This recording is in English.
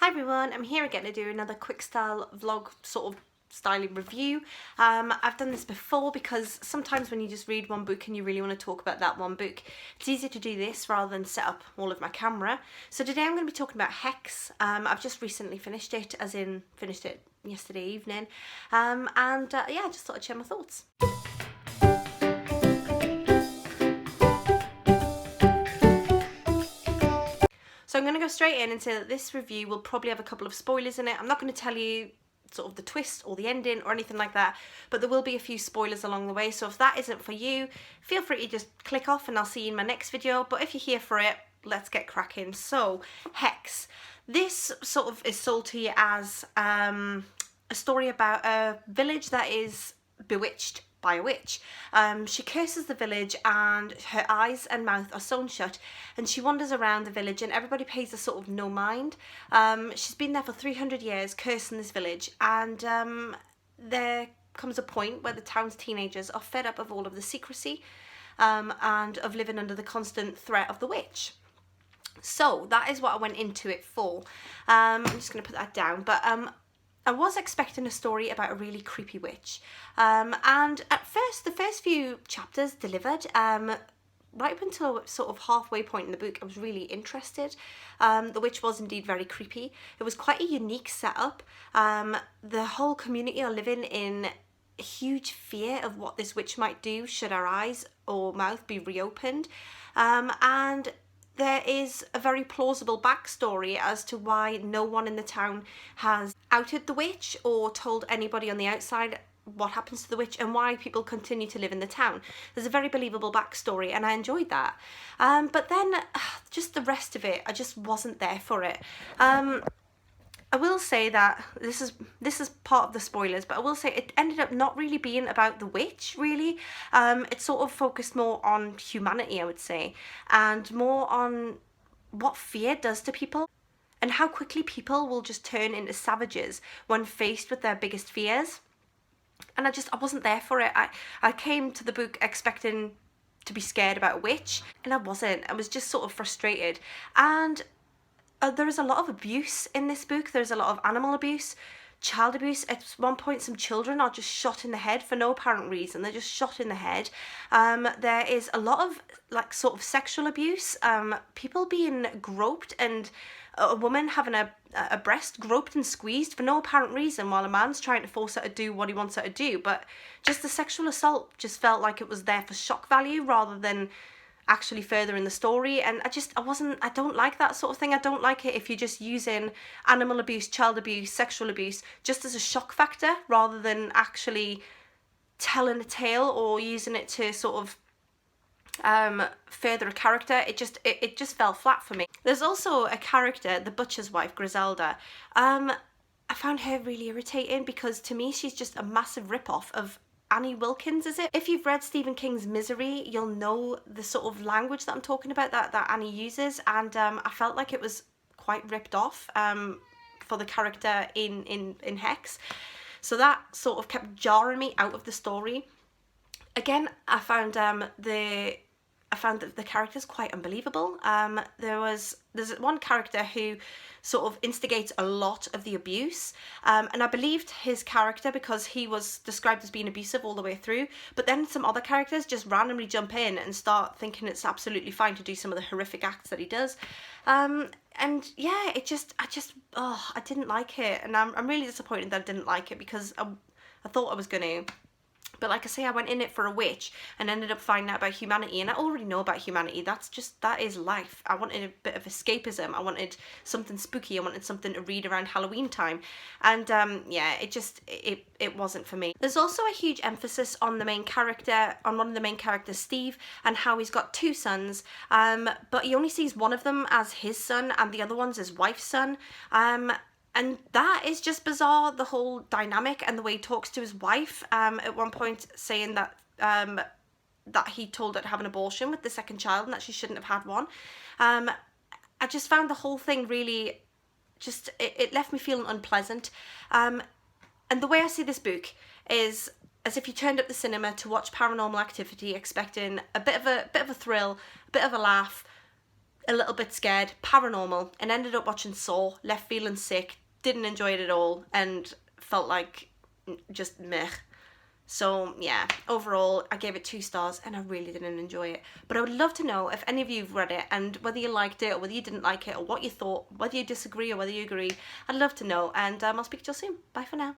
everyone, I'm here again to do another quick style vlog sort of styling review. I've done this before because sometimes when you just read one book and you really want to talk about that one book, it's easier to do this rather than set up all of my camera. So today I'm going to be talking about Hex. I've just recently finished it, as in finished it yesterday evening, yeah, I just thought I'd share my thoughts. So I'm going to go straight in and say that this review will probably have a couple of spoilers in it. I'm not going to tell you sort of the twist or the ending or anything like that, but there will be a few spoilers along the way. So if that isn't for you, feel free to just click off and I'll see you in my next video. But if you're here for it, let's get cracking. So Hex. This sort of is sold to you as a story about a village that is bewitched by a witch. She curses the village and her eyes and mouth are sewn shut, and she wanders around the village and everybody pays a sort of no mind. She's been there for 300 years cursing this village, and there comes a point where the town's teenagers are fed up of all of the secrecy and of living under the constant threat of the witch. So that is what I went into it for. I'm just going to put that down, but I was expecting a story about a really creepy witch, and at first, the first few chapters delivered. Right up until sort of halfway point in the book, I was really interested. The witch was indeed very creepy. It was quite a unique setup. The whole community are living in huge fear of what this witch might do should her eyes or mouth be reopened, and there is a very plausible backstory as to why no one in the town has outed the witch or told anybody on the outside what happens to the witch and why people continue to live in the town. There's a very believable backstory and I enjoyed that. But then just the rest of it, I just wasn't there for it. I will say that this is part of the spoilers, but I will say it ended up not really being about the witch, really. It sort of focused more on humanity, I would say, and more on what fear does to people and how quickly people will just turn into savages when faced with their biggest fears. And I wasn't there for it. I came to the book expecting to be scared about a witch, and I wasn't. I was just sort of frustrated. And there is a lot of abuse in this book. There's a lot of animal abuse, child abuse. At one point, some children are just shot in the head for no apparent reason. They're just shot in the head. There is a lot of like sort of sexual abuse, people being groped, and a woman having a breast groped and squeezed for no apparent reason while a man's trying to force her to do what he wants her to do. But just the sexual assault just felt like it was there for shock value rather than actually further in the story, and I don't like that sort of thing. I don't like it if you're just using animal abuse, child abuse, sexual abuse just as a shock factor rather than actually telling a tale or using it to sort of further a character. It just fell flat for me. There's also a character, the butcher's wife, Griselda. I found her really irritating because to me she's just a massive rip-off of Annie Wilkins, is it? If you've read Stephen King's Misery, you'll know the sort of language that I'm talking about that Annie uses, and I felt like it was quite ripped off for the character in Hex. So that sort of kept jarring me out of the story. Again, I found that the character's quite unbelievable. There's one character who sort of instigates a lot of the abuse, and I believed his character because he was described as being abusive all the way through, but then some other characters just randomly jump in and start thinking it's absolutely fine to do some of the horrific acts that he does. And yeah, I didn't like it, and I'm really disappointed that I didn't like it because I thought I was gonna. But like I say, I went in it for a witch and ended up finding out about humanity, and I already know about humanity. That is life. I wanted a bit of escapism. I wanted something spooky. I wanted something to read around Halloween time, and yeah, it wasn't for me. There's also a huge emphasis on the main character, on one of the main characters, Steve, and how he's got two sons, but he only sees one of them as his son and the other one's his wife's son. And that is just bizarre, the whole dynamic and the way he talks to his wife, at one point saying that that he told her to have an abortion with the second child and that she shouldn't have had one. I just found the whole thing really, it left me feeling unpleasant. And the way I see this book is as if you turned up the cinema to watch Paranormal Activity expecting a bit of a thrill, a bit of a laugh, a little bit scared, paranormal, and ended up watching Saw, left feeling sick, didn't enjoy it at all, and felt like just meh. So yeah, overall I gave it 2 stars and I really didn't enjoy it. But I would love to know if any of you have read it and whether you liked it or whether you didn't like it or what you thought, whether you disagree or whether you agree. I'd love to know, and I'll speak to you soon. Bye for now.